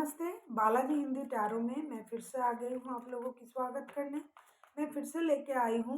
नमस्ते। बालाजी हिंदी टैरो में मैं फिर से आ गई हूँ आप लोगों की स्वागत करने। मैं फिर से लेके आई हूँ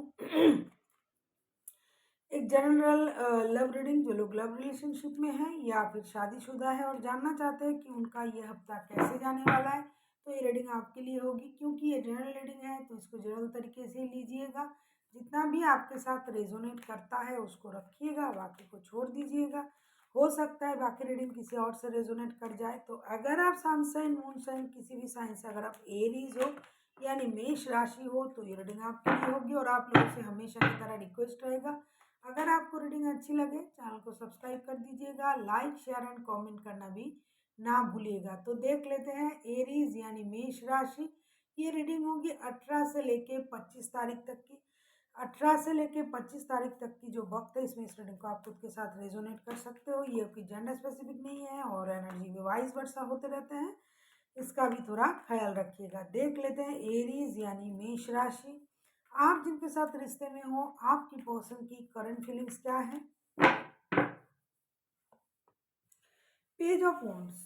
एक जनरल लव रीडिंग। जो लोग लव रिलेशनशिप में हैं या फिर शादीशुदा है और जानना चाहते हैं कि उनका ये हफ्ता कैसे जाने वाला है, तो ये रीडिंग आपके लिए होगी। क्योंकि ये जनरल रीडिंग है तो इसको जनरल तरीके से लीजिएगा। जितना भी आपके साथ रेजोनेट करता है उसको रखिएगा, बाकी को छोड़ दीजिएगा। हो सकता है बाकी रीडिंग किसी और से रेजोनेट कर जाए। तो अगर आप सन साइन, मून साइन, किसी भी साइन से अगर आप एरीज हो यानी मेष राशि हो तो ये रीडिंग आपके लिए होगी। और आप लोगों से हमेशा की तरह रिक्वेस्ट रहेगा, अगर आपको रीडिंग अच्छी लगे चैनल को सब्सक्राइब कर दीजिएगा, लाइक शेयर एंड कमेंट करना भी ना भूलिएगा। तो देख लेते हैं एरीज यानी मेष राशि। ये रीडिंग होगी 18 से लेके 25 तारीख तक की। 18 से लेके 25 तारीख तक की जो वक्त है, इसमें इस रीडिंग को आप खुद के साथ रेजोनेट कर सकते हो। ये कोई जेंडर स्पेसिफिक नहीं है और एनर्जी में वाइस वर्षा होते रहते हैं, इसका भी थोड़ा ख्याल रखिएगा। देख लेते हैं एरीज यानी मेष राशि, आप जिनके साथ रिश्ते में हो आपकी पर्सन की करंट फीलिंग्स क्या है। पेज ऑफ वॉन्ड्स,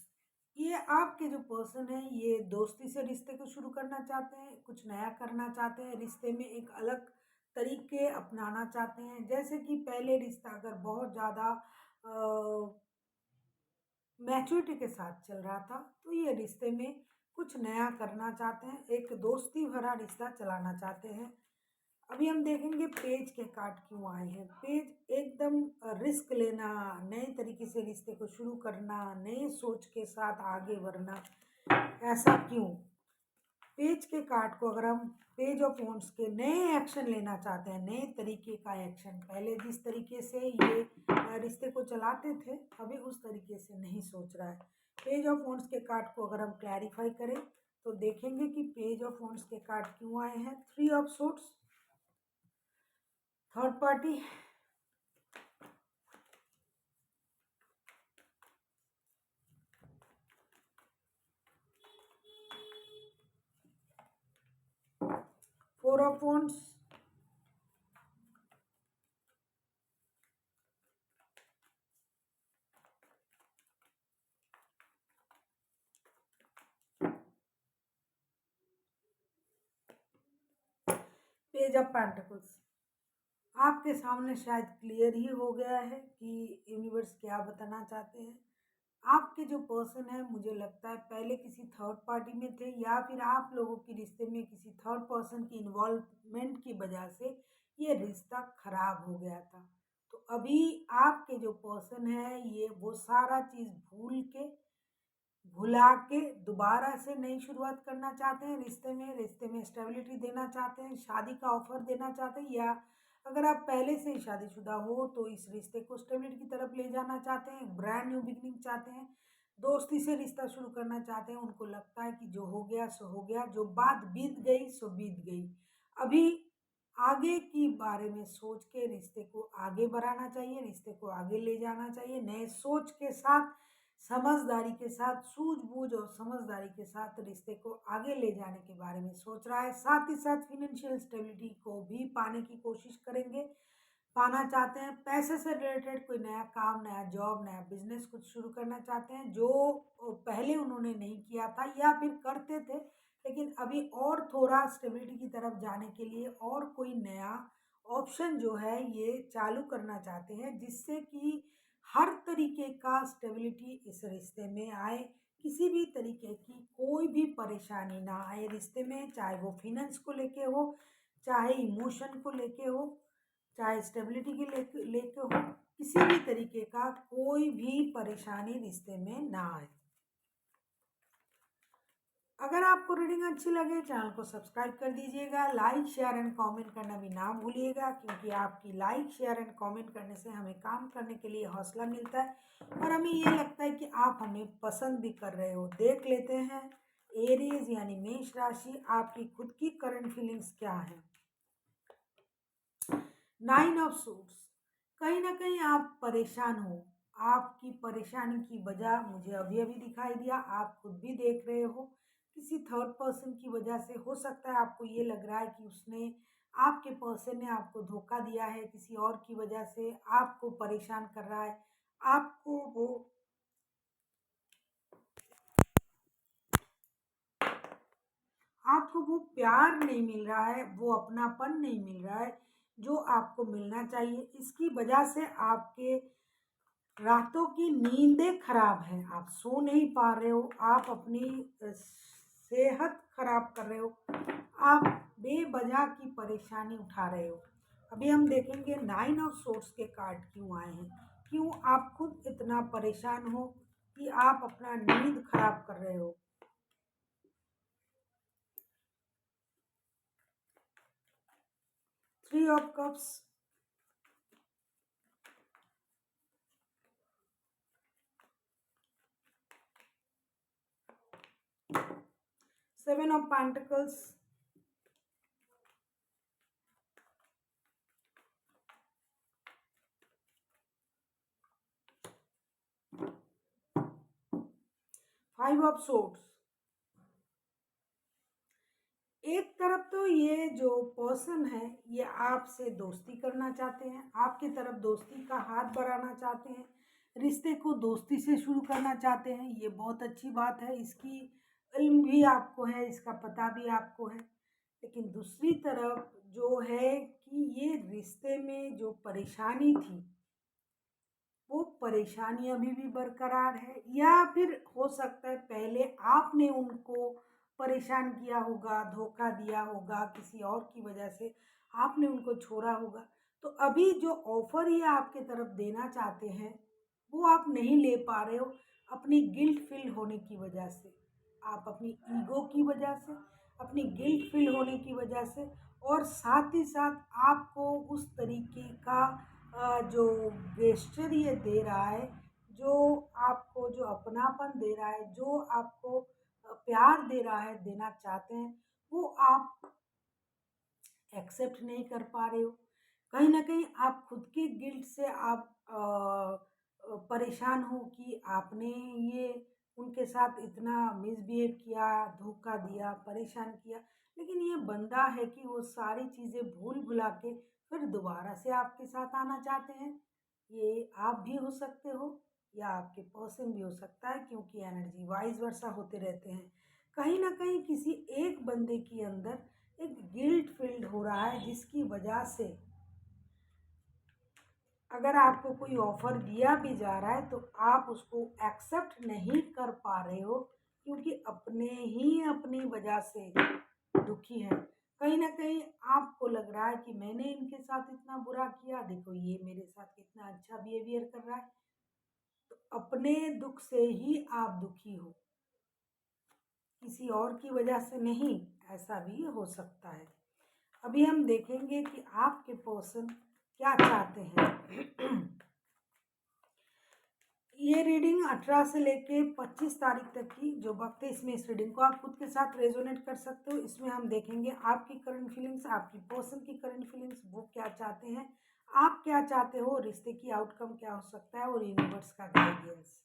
ये आपके जो पर्सन है ये दोस्ती से रिश्ते को शुरू करना चाहते हैं, कुछ नया करना चाहते हैं, रिश्ते में एक अलग तरीके अपनाना चाहते हैं। जैसे कि पहले रिश्ता अगर बहुत ज़्यादा मैच्योरिटी के साथ चल रहा था तो ये रिश्ते में कुछ नया करना चाहते हैं, एक दोस्ती भरा रिश्ता चलाना चाहते हैं। अभी हम देखेंगे पेज के कार्ड क्यों आए हैं। पेज एकदम रिस्क लेना, नए तरीके से रिश्ते को शुरू करना, नए सोच के साथ आगे बढ़ना, ऐसा क्यों। पेज के कार्ड को अगर हम पेज ऑफ वॉन्ड्स के नए एक्शन लेना चाहते हैं, नए तरीके का एक्शन, पहले जिस तरीके से ये रिश्ते को चलाते थे अभी उस तरीके से नहीं सोच रहा है। पेज ऑफ वॉन्ड्स के कार्ड को अगर हम क्लैरिफाई करें तो देखेंगे कि पेज ऑफ वॉन्ड्स के कार्ड क्यों आए हैं। 3 of swords, third party, four of wands, page of pentacles. आपके सामने शायद क्लियर ही हो गया है कि यूनिवर्स क्या बताना चाहते हैं। आपके जो पर्सन है मुझे लगता है पहले किसी थर्ड पार्टी में थे या फिर आप लोगों के रिश्ते में किसी थर्ड पर्सन की इन्वॉल्वमेंट की वजह से ये रिश्ता खराब हो गया था। तो अभी आपके जो पर्सन है ये वो सारा चीज़ भुला के दोबारा से नई शुरुआत करना चाहते हैं। रिश्ते में स्टेबिलिटी देना चाहते हैं, शादी का ऑफर देना चाहते हैं। या अगर आप पहले से ही शादीशुदा हो तो इस रिश्ते को स्टेबिलिटी की तरफ ले जाना चाहते हैं, ब्रांड न्यू बिगनिंग चाहते हैं, दोस्ती से रिश्ता शुरू करना चाहते हैं। उनको लगता है कि जो हो गया सो हो गया, जो बात बीत गई सो बीत गई। अभी आगे की बारे में सोच के रिश्ते को आगे बढ़ाना चाहिए, रिश्ते को आगे ले जाना चाहिए, नए सोच के साथ, समझदारी के साथ, सूझबूझ और समझदारी के साथ रिश्ते को आगे ले जाने के बारे में सोच रहा है। साथ ही साथ फाइनेंशियल स्टेबिलिटी को भी पाने की कोशिश करेंगे, पाना चाहते हैं। पैसे से रिलेटेड कोई नया काम, नया जॉब, नया बिजनेस कुछ शुरू करना चाहते हैं जो पहले उन्होंने नहीं किया था या फिर करते थे, लेकिन अभी और थोड़ा स्टेबिलिटी की तरफ जाने के लिए और कोई नया ऑप्शन जो है ये चालू करना चाहते हैं, जिससे कि हर तरीके का स्टेबिलिटी इस रिश्ते में आए, किसी भी तरीके की कोई भी परेशानी ना आए रिश्ते में, चाहे वो फिनेंस को लेके हो, चाहे इमोशन को लेके हो, चाहे स्टेबिलिटी के लेके हो, किसी भी तरीके का कोई भी परेशानी रिश्ते में ना आए। अगर आपको रीडिंग अच्छी लगे चैनल को सब्सक्राइब कर दीजिएगा, लाइक शेयर एंड कमेंट करना भी ना भूलिएगा, क्योंकि आपकी लाइक शेयर एंड कमेंट करने से हमें काम करने के लिए हौसला मिलता है और हमें ये लगता है कि आप हमें पसंद भी कर रहे हो। देख लेते हैं एरीज यानी मेष राशि, आपकी खुद की करंट फीलिंग्स क्या है। 9 ऑफ सूट्स, कहीं ना कहीं आप परेशान हो। आपकी परेशानी की वजह मुझे अभी अभी दिखाई दिया, आप खुद भी देख रहे हो, किसी थर्ड पर्सन की वजह से हो सकता है। आपको ये लग रहा है कि उसने, आपके पर्सन ने आपको धोखा दिया है, किसी और की वजह से आपको परेशान कर रहा है। आपको वो आपको वो प्यार नहीं मिल रहा है, वो अपनापन नहीं मिल रहा है जो आपको मिलना चाहिए। इसकी वजह से आपके रातों की नींदें खराब हैं, आप सो नहीं पा रहे हो, आप अपनी सेहत खराब कर रहे हो, आप बेवजह की परेशानी उठा रहे हो। अभी हम देखेंगे 9 ऑफ सोर्स के कार्ड क्यों आए हैं, क्यों आप खुद इतना परेशान हो कि आप अपना नींद खराब कर रहे हो। 3 of cups, 7 of pentacles, 5 of swords. एक तरफ तो ये जो पर्सन है ये आपसे दोस्ती करना चाहते हैं, आपकी तरफ दोस्ती का हाथ बढ़ाना चाहते हैं, रिश्ते को दोस्ती से शुरू करना चाहते हैं, ये बहुत अच्छी बात है, इसकी इल्म भी आपको है, इसका पता भी आपको है। लेकिन दूसरी तरफ जो है कि ये रिश्ते में जो परेशानी थी वो परेशानी अभी भी बरकरार है, या फिर हो सकता है पहले आपने उनको परेशान किया होगा, धोखा दिया होगा, किसी और की वजह से आपने उनको छोड़ा होगा। तो अभी जो ऑफर ये आपके तरफ देना चाहते हैं वो आप नहीं ले पा रहे हो, अपनी गिल्ट फील होने की वजह से, आप अपनी ईगो की वजह से, अपनी गिल्ट फील होने की वजह से, और साथ ही साथ आपको उस तरीके का जो गेस्चर ये दे रहा है, जो आपको जो अपनापन दे रहा है, जो आपको प्यार दे रहा है, देना चाहते हैं, वो आप एक्सेप्ट नहीं कर पा रहे हो। कहीं न कहीं आप खुद के गिल्ट से आप परेशान हो कि आपने ये उनके साथ इतना मिसबिहेव किया, धोखा दिया, परेशान किया। लेकिन ये बंदा है कि वो सारी चीज़ें भूल-भुला के फिर दोबारा से आपके साथ आना चाहते हैं। ये आप भी हो सकते हो या आपके पर्सन भी हो सकता है, क्योंकि एनर्जी वाइस वर्सा होते रहते हैं। कहीं न कहीं किसी एक बंदे के अंदर एक गिल्ट फील्ड हो रहा है, जिसकी वजह से अगर आपको कोई ऑफर दिया भी जा रहा है तो आप उसको एक्सेप्ट नहीं कर पा रहे हो, क्योंकि अपने ही अपनी वजह से दुखी हैं। कहीं न कहीं आपको लग रहा है कि मैंने इनके साथ इतना बुरा किया, देखो ये मेरे साथ कितना अच्छा बिहेवियर कर रहा है। तो अपने दुख से ही आप दुखी हो, किसी और की वजह से नहीं, ऐसा भी हो सकता है। अभी हम देखेंगे कि आपके पर्सन क्या चाहते हैं। ये रीडिंग 18 से लेके 25 तारीख तक की जो वक्त है, इसमें इस रीडिंग को आप खुद के साथ रेजोनेट कर सकते हो। इसमें हम देखेंगे आपकी करंट फीलिंग्स, आपकी पर्सन की करंट फीलिंग्स, वो क्या चाहते हैं, आप क्या चाहते हो, रिश्ते की आउटकम क्या हो सकता है, और यूनिवर्स का गाइडेंस।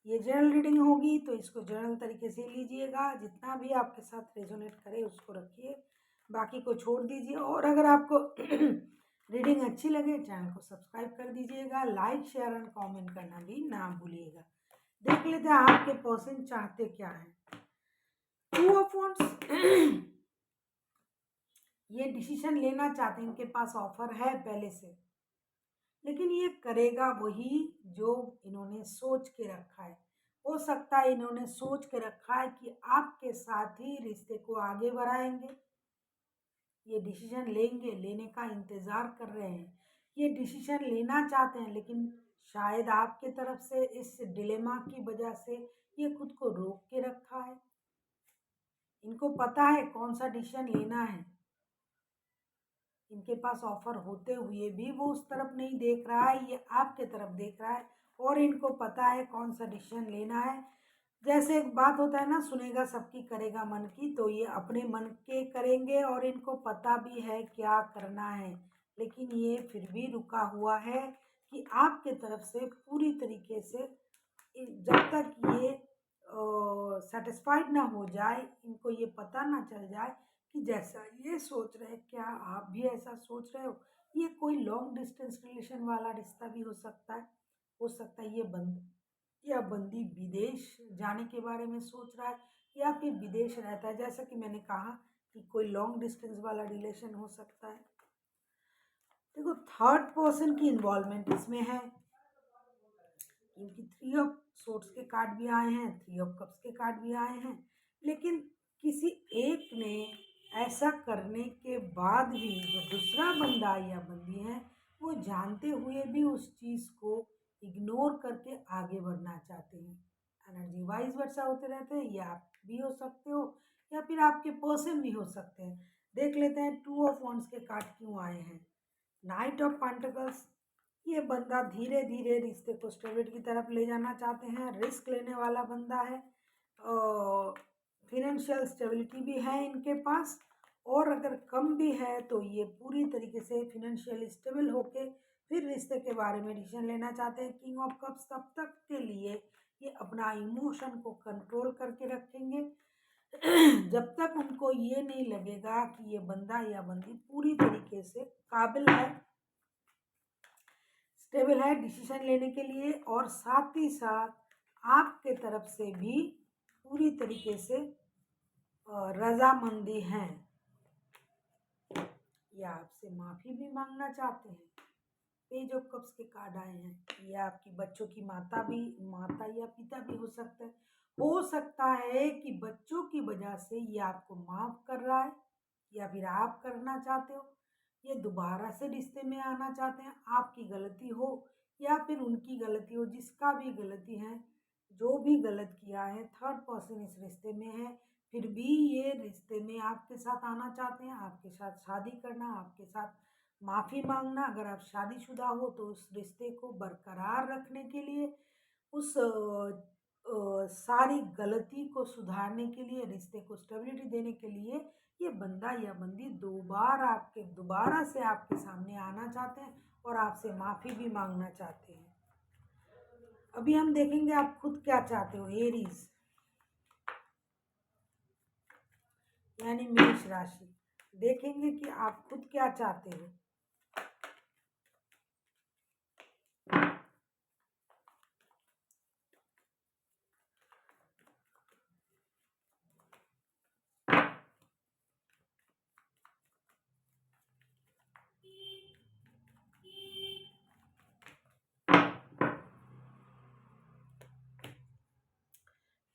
ये जनरल रीडिंग होगी तो इसको जनरल तरीके से लीजिएगा, जितना भी आपके साथ रेजोनेट करे उसको रखिए, बाकी को छोड़ दीजिए। और अगर आपको रीडिंग अच्छी लगे चैनल को सब्सक्राइब कर दीजिएगा, लाइक शेयर एंड कमेंट करना भी ना भूलिएगा। देख लेते हैं आपके पर्सन चाहते क्या हैं। 2 ऑफ वांड्स ये डिसीजन लेना चाहते हैं, इनके पास ऑफर है पहले से, लेकिन ये करेगा वही जो इन्होंने सोच के रखा है। हो सकता है इन्होंने सोच के रखा है कि आपके साथ ही रिश्ते को आगे बढ़ाएंगे, ये डिसीजन लेंगे, लेने का इंतज़ार कर रहे हैं, ये डिसीजन लेना चाहते हैं, लेकिन शायद आपके तरफ से इस डिलेमा की वजह से ये खुद को रोक के रखा है। इनको पता है कौन सा डिसीजन लेना है, इनके पास ऑफर होते हुए भी वो उस तरफ नहीं देख रहा है, ये आपके तरफ देख रहा है, और इनको पता है कौन सा डिसीजन लेना है। जैसे एक बात होता है ना, सुनेगा सबकी करेगा मन की, तो ये अपने मन के करेंगे और इनको पता भी है क्या करना है, लेकिन ये फिर भी रुका हुआ है कि आपके तरफ से पूरी तरीके से जब तक ये सेटिस्फाइड ना हो जाए, इनको ये पता ना चल जाए कि जैसा ये सोच रहे हैं क्या आप भी ऐसा सोच रहे हो। ये कोई लॉन्ग डिस्टेंस रिलेशन वाला रिश्ता भी हो सकता है, हो सकता है ये बंद या बंदी विदेश जाने के बारे में सोच रहा है, या फिर विदेश रहता है, जैसा कि मैंने कहा कि कोई लॉन्ग डिस्टेंस वाला रिलेशन हो सकता है। देखो थर्ड पर्सन की इन्वॉल्वमेंट इसमें है, क्योंकि 3 ऑफ सोर्ड्स के कार्ड भी आए हैं, 3 ऑफ कप्स के कार्ड भी आए हैं, लेकिन किसी एक ने ऐसा करने के बाद भी जो दूसरा बंदा या बंदी है वो जानते हुए भी उस चीज़ को इग्नोर करके आगे बढ़ना चाहते हैं। एनर्जी वाइज वर्सा होते रहते हैं, या आप भी हो सकते हो या फिर आपके पर्सन भी हो सकते हैं। देख लेते हैं 2 ऑफ वॉन्ड्स के कार्ड क्यों आए हैं। नाइट ऑफ पेंटिकल्स, ये बंदा धीरे धीरे रिश्ते को स्टेबिलिटी की तरफ ले जाना चाहते हैं, रिस्क लेने वाला बंदा है, फिनेंशियल स्टेबिलिटी भी है इनके पास, और अगर कम भी है तो ये पूरी तरीके से फिनेंशियल स्टेबल होके फिर रिश्ते के बारे में डिसीजन लेना चाहते हैं। किंग ऑफ कप्स तब तक के लिए ये अपना इमोशन को कंट्रोल करके रखेंगे जब तक उनको ये नहीं लगेगा कि ये बंदा या बंदी पूरी तरीके से काबिल है, स्टेबल है डिसीजन लेने के लिए, और साथ ही साथ आपके तरफ से भी पूरी तरीके से रजामंदी हैं, या आपसे माफ़ी भी मांगना चाहते हैं। पेज ऑफ कप्स के कार्ड आए हैं, या आपकी बच्चों की माता या पिता भी हो सकता है कि बच्चों की वजह से ये आपको माफ़ कर रहा है या फिर आप करना चाहते हो, ये दोबारा से रिश्ते में आना चाहते हैं। आपकी गलती हो या फिर उनकी गलती हो, जिसका भी गलती है, जो भी गलत किया है, थर्ड पर्सन इस रिश्ते में है, फिर भी ये रिश्ते में आपके साथ आना चाहते हैं, आपके साथ शादी करना, आपके साथ माफ़ी मांगना। अगर आप शादीशुदा हो तो उस रिश्ते को बरकरार रखने के लिए, उस सारी गलती को सुधारने के लिए, रिश्ते को स्टेबिलिटी देने के लिए ये बंदा या बंदी दोबारा से आपके सामने आना चाहते हैं और आपसे माफ़ी भी मांगना चाहते हैं। अभी हम देखेंगे आप खुद क्या चाहते हो, एरीज यानी मेष राशि। देखेंगे कि आप खुद क्या चाहते हो।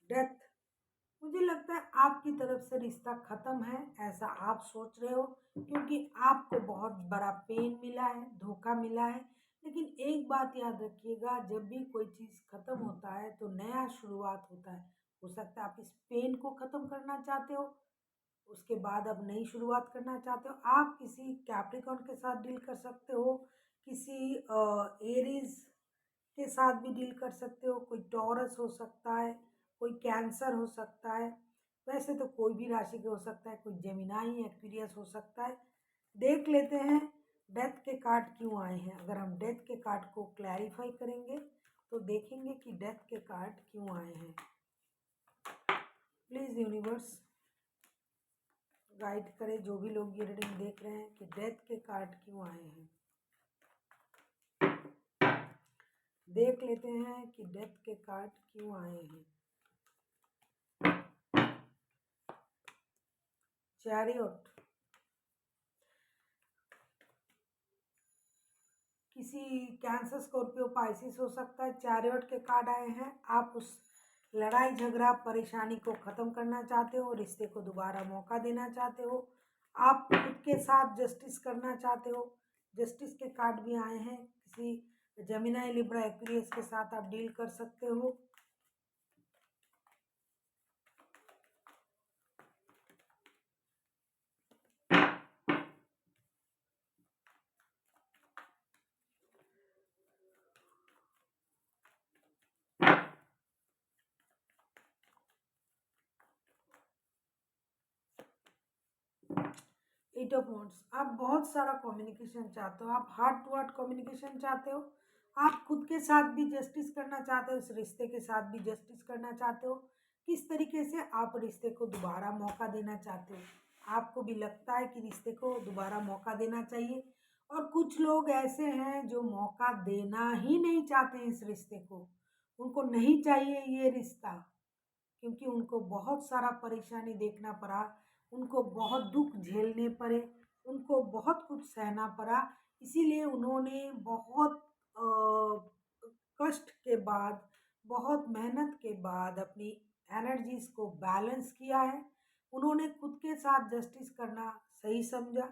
डेथ, मुझे लगता है आपकी तरफ से रिश्ता ख़त्म है, ऐसा आप सोच रहे हो, क्योंकि आपको बहुत बड़ा पेन मिला है, धोखा मिला है। लेकिन एक बात याद रखिएगा, जब भी कोई चीज़ ख़त्म होता है तो नया शुरुआत होता है। हो सकता है आप इस पेन को ख़त्म करना चाहते हो, उसके बाद अब नई शुरुआत करना चाहते हो। आप किसी कैप्रिकॉर्न के साथ डील कर सकते हो, किसी एरीज के साथ भी डील कर सकते हो, कोई टॉरस हो सकता है, कोई कैंसर हो सकता है, वैसे तो कोई भी राशि के हो सकता है, कोई जेमिनाई एक्वेरियस हो सकता है। देख लेते हैं डेथ के कार्ड क्यों आए हैं। अगर हम डेथ के कार्ड को क्लैरिफाई करेंगे तो देखेंगे कि डेथ के कार्ड क्यों आए हैं। प्लीज़ यूनिवर्स गाइड करें जो भी लोग ये रीडिंग देख रहे हैं कि डेथ के कार्ड क्यों आए हैं। देख लेते हैं कि डेथ के कार्ड क्यों आए हैं। चैरियट, किसी कैंसर, स्कॉर्पियो, पाइसिस हो सकता है। चैरियट के कार्ड आए हैं, आप उस लड़ाई झगड़ा परेशानी को ख़त्म करना चाहते हो, रिश्ते को दोबारा मौका देना चाहते हो, आप खुद के साथ जस्टिस करना चाहते हो। जस्टिस के कार्ड भी आए हैं, किसी जेमिनी, लिब्रा, एक्वेरियस के साथ आप डील कर सकते हो। एट ऑफ वॉन्ड्स, आप बहुत सारा कम्युनिकेशन चाहते हो, आप हार्ट टू हार्ट कम्युनिकेशन चाहते हो, आप खुद के साथ भी जस्टिस करना चाहते हो, इस रिश्ते के साथ भी जस्टिस करना चाहते हो। किस तरीके से आप रिश्ते को दोबारा मौका देना चाहते हो, आपको भी लगता है कि रिश्ते को दोबारा मौका देना चाहिए। और कुछ लोग ऐसे हैं जो मौका देना ही नहीं चाहते हैं इस रिश्ते को, उनको नहीं चाहिए ये रिश्ता, क्योंकि उनको बहुत सारा परेशानी देखना पड़ा, उनको बहुत दुख झेलने पड़े, उनको बहुत कुछ सहना पड़ा। इसीलिए उन्होंने बहुत कष्ट के बाद, बहुत मेहनत के बाद अपनी एनर्जीज को बैलेंस किया है। उन्होंने खुद के साथ जस्टिस करना सही समझा,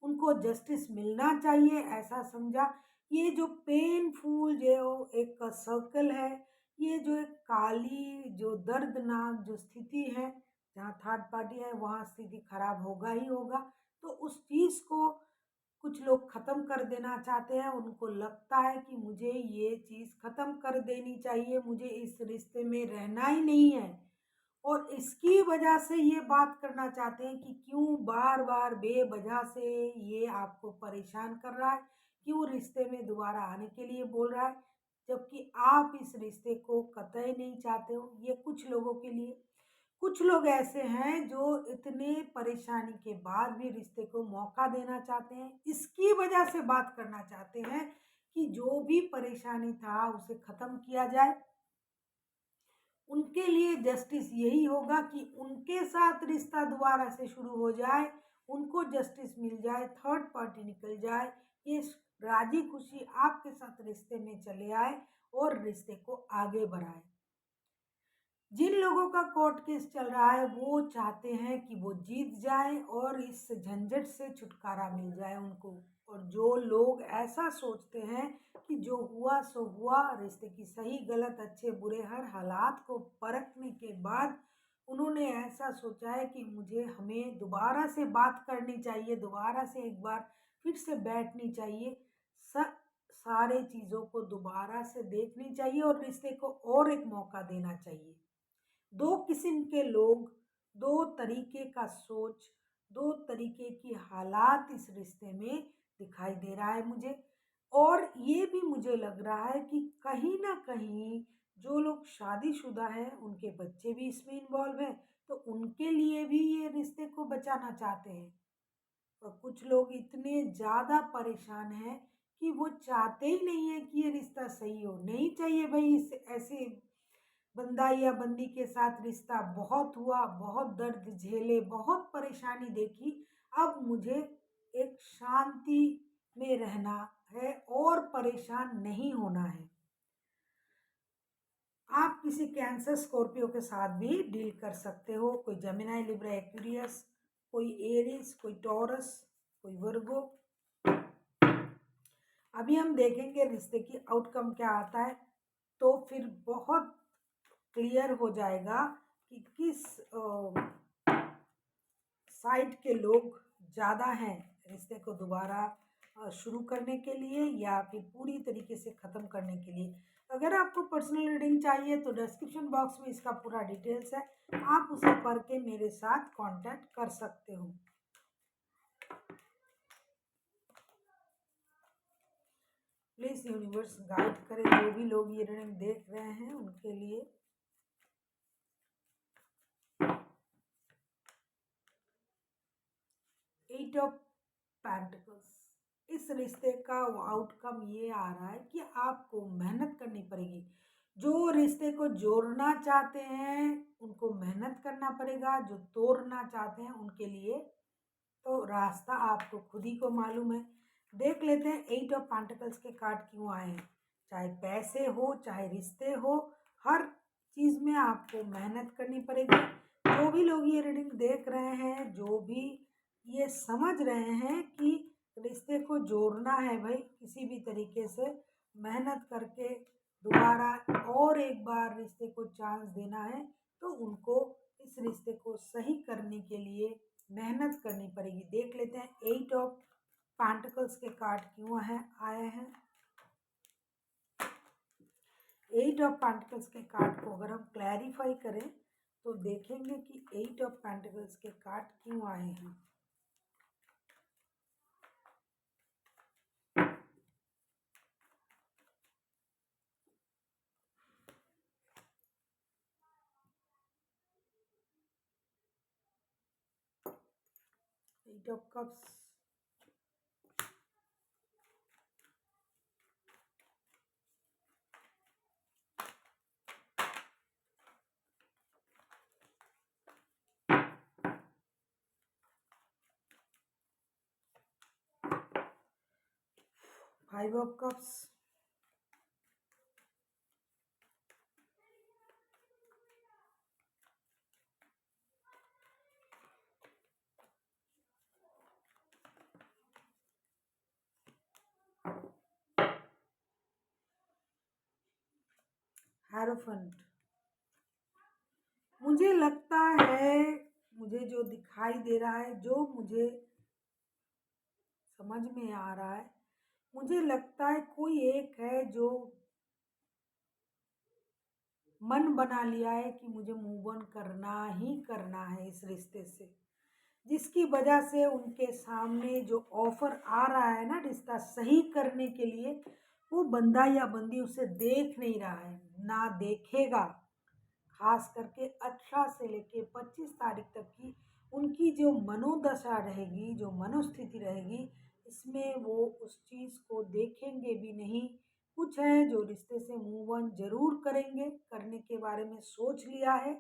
उनको जस्टिस मिलना चाहिए ऐसा समझा। ये जो पेनफुल जो एक सर्कल है, ये जो एक काली जो दर्दनाक जो स्थिति है, जहाँ थर्ड पार्टी है वहाँ स्थिति खराब होगा ही होगा। तो उस चीज़ को कुछ लोग ख़त्म कर देना चाहते हैं, उनको लगता है कि मुझे ये चीज़ ख़त्म कर देनी चाहिए, मुझे इस रिश्ते में रहना ही नहीं है। और इसकी वजह से ये बात करना चाहते हैं कि क्यों बार बार बेवजह से ये आपको परेशान कर रहा है, क्यों रिश्ते में दोबारा आने के लिए बोल रहा है, जबकि आप इस रिश्ते को कतई नहीं चाहते हो। ये कुछ लोगों के लिए। कुछ लोग ऐसे हैं जो इतने परेशानी के बाद भी रिश्ते को मौका देना चाहते हैं, इसकी वजह से बात करना चाहते हैं कि जो भी परेशानी था उसे ख़त्म किया जाए। उनके लिए जस्टिस यही होगा कि उनके साथ रिश्ता दोबारा से शुरू हो जाए, उनको जस्टिस मिल जाए, थर्ड पार्टी निकल जाए, ये राजी खुशी आपके साथ रिश्ते में चले आए और रिश्ते को आगे बढ़ाए। जिन लोगों का कोर्ट केस चल रहा है वो चाहते हैं कि वो जीत जाए और इस झंझट से छुटकारा मिल जाए उनको। और जो लोग ऐसा सोचते हैं कि जो हुआ सो हुआ, रिश्ते की सही गलत अच्छे बुरे हर हालात को परखने के बाद उन्होंने ऐसा सोचा है कि मुझे हमें दोबारा से बात करनी चाहिए, दोबारा से एक बार फिर से बैठनी चाहिए, सारे चीज़ों को दोबारा से देखनी चाहिए और रिश्ते को और एक मौका देना चाहिए। दो किस्म के लोग, दो तरीके का सोच, दो तरीके की हालात इस रिश्ते में दिखाई दे रहा है मुझे। और ये भी मुझे लग रहा है कि कहीं ना कहीं जो लोग शादीशुदा हैं उनके बच्चे भी इसमें इन्वॉल्व हैं, तो उनके लिए भी ये रिश्ते को बचाना चाहते हैं। और कुछ लोग इतने ज़्यादा परेशान हैं कि वो चाहते ही नहीं है कि ये रिश्ता सही हो। नहीं चाहिए भाई इस ऐसे बंदा या बंदी के साथ रिश्ता। बहुत हुआ, बहुत दर्द झेले, बहुत परेशानी देखी, अब मुझे एक शांति में रहना है और परेशान नहीं होना है। आप किसी कैंसर स्कॉर्पियो के साथ भी डील कर सकते हो, कोई जेमिनी लिब्रा एक्वेरियस, कोई एरीज, कोई टॉरस, कोई वर्गो। अभी हम देखेंगे रिश्ते की आउटकम क्या आता है, तो फिर बहुत क्लियर हो जाएगा कि किस साइड के लोग ज़्यादा हैं रिश्ते को दोबारा शुरू करने के लिए या फिर पूरी तरीके से ख़त्म करने के लिए। अगर आपको पर्सनल रीडिंग चाहिए तो डिस्क्रिप्शन बॉक्स में इसका पूरा डिटेल्स है, आप उसे पढ़ के मेरे साथ कांटेक्ट कर सकते हो। प्लीज़ यूनिवर्स गाइड करें जो भी लोग ये रीडिंग देख रहे हैं उनके लिए। एट ऑफ पेंटिकल्स, इस रिश्ते का आउटकम ये आ रहा है कि आपको मेहनत करनी पड़ेगी। जो रिश्ते को जोड़ना चाहते हैं उनको मेहनत करना पड़ेगा, जो तोड़ना चाहते हैं उनके लिए तो रास्ता आपको खुद ही को मालूम है। देख लेते हैं एट ऑफ पेंटिकल्स के कार्ड क्यों आए हैं। चाहे पैसे हो, चाहे रिश्ते हो, हर चीज़ में आपको मेहनत करनी पड़ेगी। जो भी लोग ये रीडिंग देख रहे हैं, जो भी ये समझ रहे हैं कि रिश्ते को जोड़ना है भाई, किसी भी तरीके से मेहनत करके दोबारा और एक बार रिश्ते को चांस देना है, तो उनको इस रिश्ते को सही करने के लिए मेहनत करनी पड़ेगी। देख लेते हैं एट ऑफ पेंटिकल्स के कार्ड क्यों है आए हैं। एट ऑफ पेंटिकल्स के कार्ड को अगर हम क्लैरिफाई करें तो देखेंगे कि एट ऑफ पेंटिकल्स के कार्ड क्यों आए हैं। Eight of cups, five of cups, hierophant. मुझे लगता है, मुझे जो दिखाई दे रहा है, जो मुझे समझ में आ रहा है, मुझे लगता है कोई एक है जो मन बना लिया है कि मुझे मूव ऑन करना ही करना है इस रिश्ते से, जिसकी वजह से उनके सामने जो ऑफर आ रहा है ना रिश्ता सही करने के लिए, वो बंदा या बंदी उसे देख नहीं रहा है, ना देखेगा। खास करके 18 से लेके 25 तारीख तक की उनकी जो मनोदशा रहेगी, जो मनोस्थिति रहेगी, इसमें वो उस चीज़ को देखेंगे भी नहीं। कुछ है जो रिश्ते से मूव ऑन जरूर करेंगे, करने के बारे में सोच लिया है,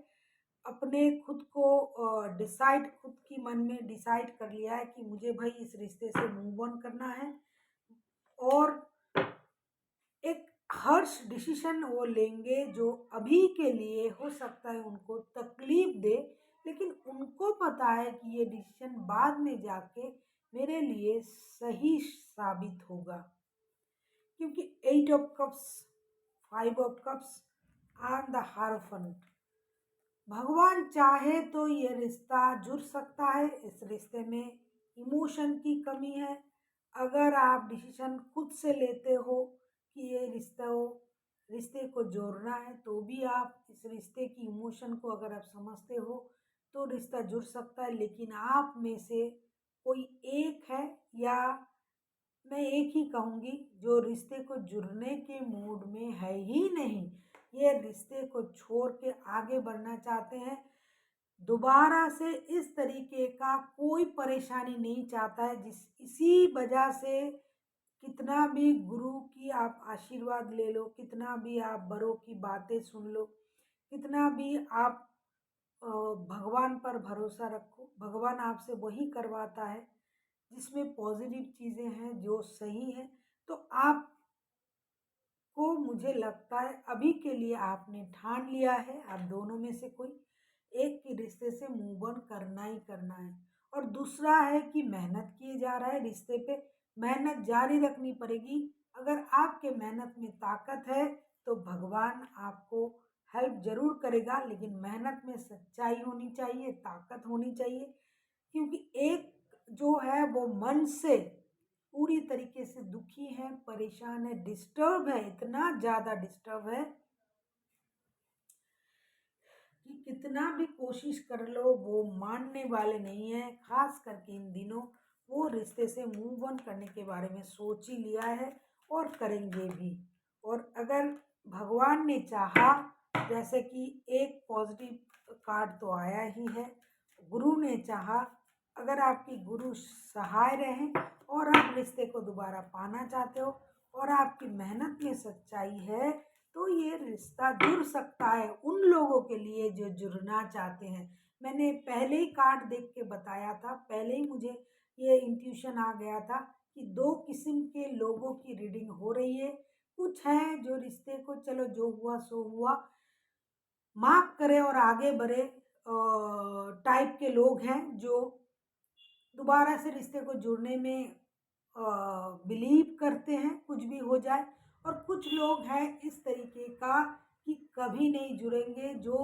अपने खुद को डिसाइड, खुद की मन में डिसाइड कर लिया है कि मुझे भाई इस रिश्ते से मूव ऑन करना है। और एक हर्ष डिसीजन वो लेंगे जो अभी के लिए हो सकता है उनको तकलीफ दे, लेकिन उनको पता है कि ये डिसीजन बाद में जाके मेरे लिए सही साबित होगा। क्योंकि 8 of cups, 5 of cups and the हारोफेंट, भगवान चाहे तो ये रिश्ता जुड़ सकता है। इस रिश्ते में इमोशन की कमी है। अगर आप डिसीजन खुद से लेते हो कि ये रिश्ते को जोड़ना है, तो भी आप इस रिश्ते की इमोशन को अगर आप समझते हो तो रिश्ता जुड़ सकता है। लेकिन आप में से कोई एक है, या मैं एक ही कहूँगी, जो रिश्ते को जुड़ने के मूड में है ही नहीं, ये रिश्ते को छोड़ के आगे बढ़ना चाहते हैं, दोबारा से इस तरीके का कोई परेशानी नहीं चाहता है। इसी वजह से कितना भी गुरु की आप आशीर्वाद ले लो, कितना भी आप बड़ों की बातें सुन लो, कितना भी आप भगवान पर भरोसा रखो, भगवान आपसे वही करवाता है जिसमें पॉजिटिव चीज़ें हैं, जो सही है। तो आप को, मुझे लगता है अभी के लिए आपने ठान लिया है, आप दोनों में से कोई एक के रिश्ते से मूव ऑन करना ही करना है। और दूसरा है कि मेहनत किए जा रहा है रिश्ते पे, मेहनत जारी रखनी पड़ेगी। अगर आपके मेहनत में ताकत है तो भगवान आपको हेल्प जरूर करेगा, लेकिन मेहनत में सच्चाई होनी चाहिए, ताकत होनी चाहिए। क्योंकि एक जो है वो मन से पूरी तरीके से दुखी है, परेशान है, डिस्टर्ब है, इतना ज़्यादा डिस्टर्ब है कि कितना भी कोशिश कर लो वो मानने वाले नहीं है। खास करके इन दिनों वो रिश्ते से मूव ऑन करने के बारे में सोच ही लिया है, और करेंगे भी। और अगर भगवान ने चाहा, जैसे कि एक पॉजिटिव कार्ड तो आया ही है, गुरु ने चाहा, अगर आपकी गुरु सहाय रहें और आप रिश्ते को दोबारा पाना चाहते हो और आपकी मेहनत में सच्चाई है, तो ये रिश्ता जुड़ सकता है उन लोगों के लिए जो जुड़ना चाहते हैं। मैंने पहले ही कार्ड देख के बताया था, पहले ही मुझे ये इंट्यूशन आ गया था कि दो किस्म के लोगों की रीडिंग हो रही है। कुछ हैं जो रिश्ते को चलो जो हुआ सो हुआ, माफ करे और आगे बढ़े टाइप के लोग हैं, जो दोबारा से रिश्ते को जुड़ने में बिलीव करते हैं कुछ भी हो जाए। और कुछ लोग हैं इस तरीके का कि कभी नहीं जुड़ेंगे, जो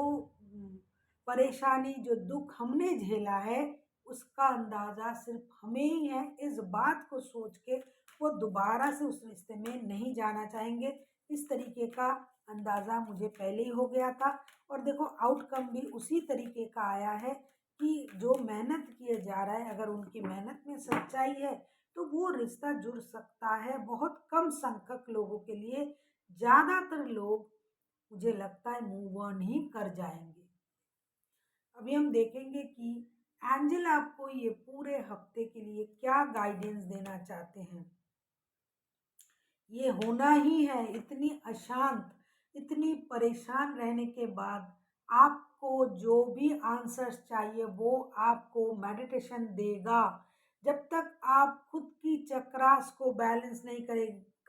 परेशानी, जो दुख हमने झेला है उसका अंदाज़ा सिर्फ हमें ही है। इस बात को सोच के वो दोबारा से उस रिश्ते में नहीं जाना चाहेंगे। इस तरीके का अंदाज़ा मुझे पहले ही हो गया था। और देखो आउटकम भी उसी तरीके का आया है कि जो मेहनत किए जा रहा है, अगर उनकी मेहनत में सच्चाई है तो वो रिश्ता जुड़ सकता है। बहुत कम संख्यक लोगों के लिए, ज़्यादातर लोग मुझे लगता है मूव ऑन ही कर जाएंगे। अभी हम देखेंगे कि एंजल आपको ये पूरे हफ्ते के लिए क्या गाइडेंस देना चाहते हैं। ये होना ही है, इतनी अशांत, इतनी परेशान रहने के बाद आपको जो भी आंसर्स चाहिए वो आपको मेडिटेशन देगा। जब तक आप खुद की चक्रास को बैलेंस नहीं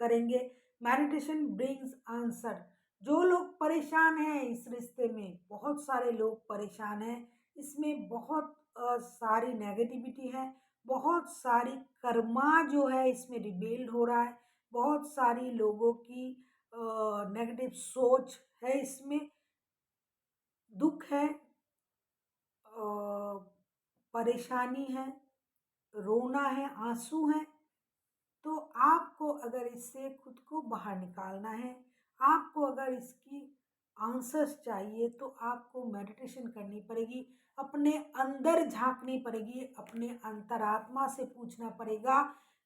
करेंगे। Meditation brings answer. जो लोग परेशान हैं इस रिश्ते में, बहुत सारे लोग परेशान हैं, इसमें बहुत सारी नेगेटिविटी है, बहुत सारी कर्मा जो है इसमें रिबेल्ड हो रहा है, बहुत सारी लोगों की नेगेटिव सोच है, इसमें दुख है, परेशानी है, रोना है, आंसू है। तो आपको अगर इससे खुद को बाहर निकालना है, आपको अगर इसकी आंसर्स चाहिए, तो आपको मेडिटेशन करनी पड़ेगी, अपने अंदर झांकनी पड़ेगी, अपने अंतरात्मा से पूछना पड़ेगा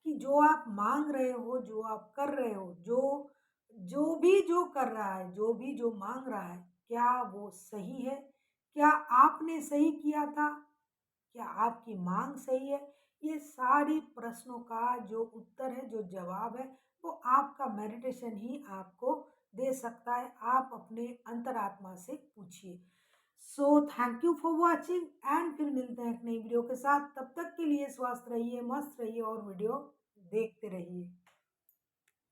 कि जो आप मांग रहे हो, जो आप कर रहे हो, जो जो भी जो कर रहा है, जो भी जो मांग रहा है, क्या वो सही है? क्या आपने सही किया था? क्या आपकी मांग सही है? ये सारी प्रश्नों का जो उत्तर है, जो जवाब है, वो आपका मेडिटेशन ही आपको दे सकता है। आप अपने अंतरात्मा से पूछिए। So thank you for watching and फिर मिलते हैं एक नई वीडियो के साथ। तब तक के लिए स्वस्थ रहिए, मस्त रहिए और वीडियो देखते रहिए।